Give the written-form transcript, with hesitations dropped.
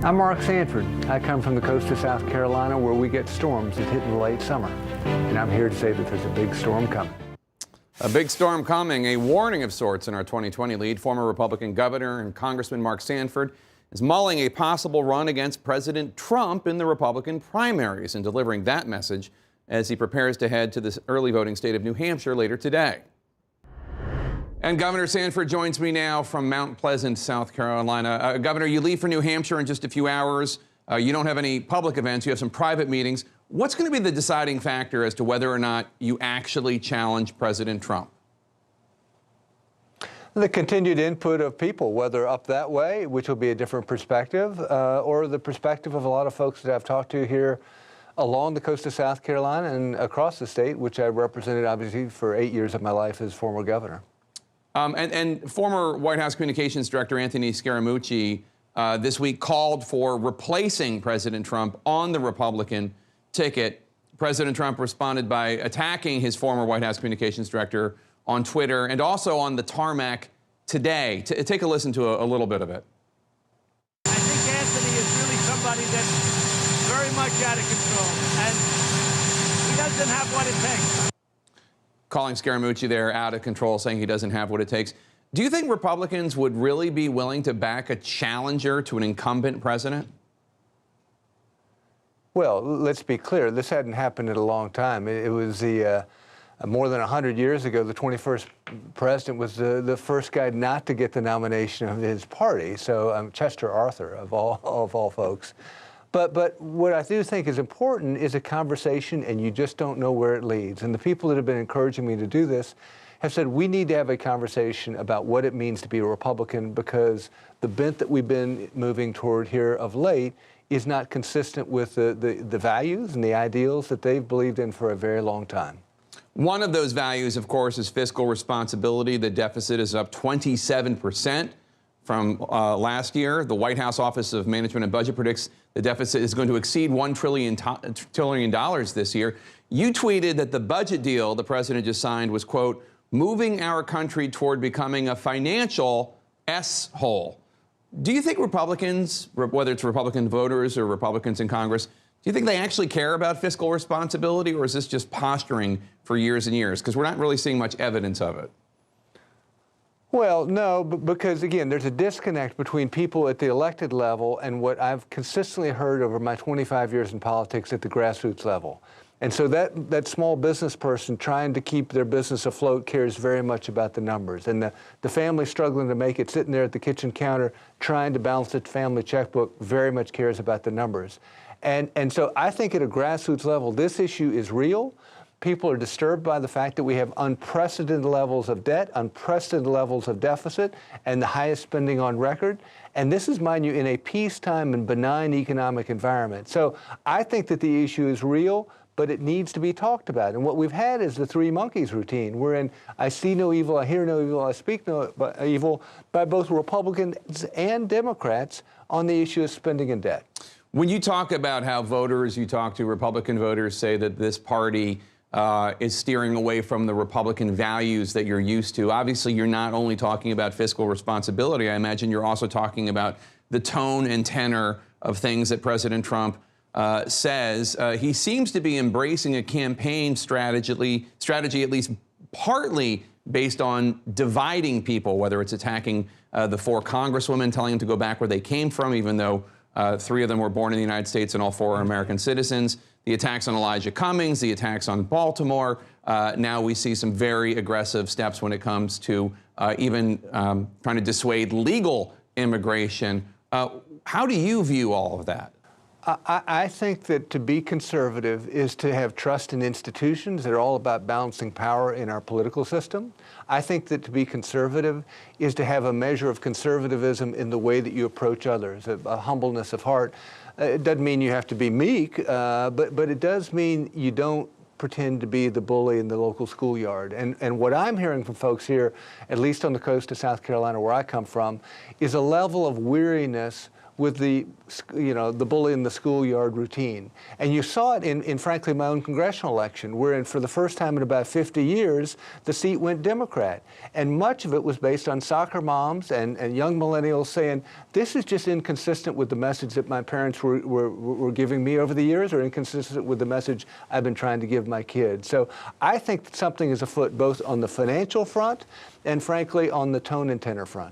I'm Mark Sanford. I come from the coast of South Carolina where we get storms that hit in the late summer. And I'm here to say that there's a big storm coming. A big storm coming, a warning of sorts in our 2020 lead. Former Republican Governor and Congressman Mark Sanford is mulling a possible run against President Trump in the Republican primaries and delivering that message as he prepares to head to the early voting state of New Hampshire later today. And Governor Sanford joins me now from Mount Pleasant, South Carolina. Governor, you leave for New Hampshire in just a few hours. You don't have any public events. You have some private meetings. What's going to be the deciding factor as to whether or not you actually challenge President Trump? The continued input of people, whether up that way, which will be a different perspective, or the perspective of a lot of folks that I've talked to here along the coast of South Carolina and across the state, which I represented obviously for 8 years of my life as former governor. And former White House Communications Director Anthony Scaramucci this week called for replacing President Trump on the Republican ticket. President Trump responded by attacking his former White House Communications Director on Twitter and also on the tarmac today. Take a listen to a little bit of it. I think Anthony is really somebody that's very much out of control, and he doesn't have what it takes. Calling Scaramucci there out of control, saying he doesn't have what it takes. Do you think Republicans would really be willing to back a challenger to an incumbent president? Well, let's be clear. This hadn't happened in a long time. It was the more than 100 years ago, the 21st president was the first guy not to get the nomination of his party. So Chester Arthur, of all folks. But what I do think is important is a conversation, and you just don't know where it leads. And the people that have been encouraging me to do this have said we need to have a conversation about what it means to be a Republican, because the bent that we've been moving toward here of late is not consistent with the values and the ideals that they've believed in for a very long time. One of those values, of course, is fiscal responsibility. The deficit is up 27% from last year. The White House Office of Management and Budget predicts the deficit is going to exceed $1 trillion this year. You tweeted that the budget deal the president just signed was, quote, moving our country toward becoming a financial S-hole. Do you think Republicans, whether it's Republican voters or Republicans in Congress, do you think they actually care about fiscal responsibility, or is this just posturing for years and years? Because we're not really seeing much evidence of it. Well, no, because, again, there's a disconnect between people at the elected level and what I've consistently heard over my 25 years in politics at the grassroots level. And so that small business person trying to keep their business afloat cares very much about the numbers. And the family struggling to make it, sitting there at the kitchen counter trying to balance the family checkbook, very much cares about the numbers. And so I think at a grassroots level, this issue is real. People are disturbed by the fact that we have unprecedented levels of debt, unprecedented levels of deficit, and the highest spending on record. And this is, mind you, in a peacetime and benign economic environment. So I think that the issue is real, but it needs to be talked about. And what we've had is the three monkeys routine, wherein I see no evil, I hear no evil, I speak no evil, by both Republicans and Democrats on the issue of spending and debt. When you talk about how voters, you talk to Republican voters, say that this party is steering away from the Republican values that you're used to. Obviously, you're not only talking about fiscal responsibility. I imagine you're also talking about the tone and tenor of things that President Trump says. He seems to be embracing a campaign strategy at least partly based on dividing people, whether it's attacking the four congresswomen, telling them to go back where they came from, even though three of them were born in the United States and all four are American citizens. The attacks on Elijah Cummings, the attacks on Baltimore. Now we see some very aggressive steps when it comes to even trying to dissuade legal immigration. How do you view all of that? I think that to be conservative is to have trust in institutions that are all about balancing power in our political system. I think that to be conservative is to have a measure of conservatism in the way that you approach others, a humbleness of heart. It doesn't mean you have to be meek, but it does mean you don't pretend to be the bully in the local schoolyard. And what I'm hearing from folks here, at least on the coast of South Carolina where I come from, is a level of weariness with the, the bully in the schoolyard routine. And you saw it in frankly, my own congressional election, wherein for the first time in about 50 years, the seat went Democrat. And much of it was based on soccer moms and young millennials saying, this is just inconsistent with the message that my parents were giving me over the years, or inconsistent with the message I've been trying to give my kids. So I think that something is afoot both on the financial front and frankly on the tone and tenor front.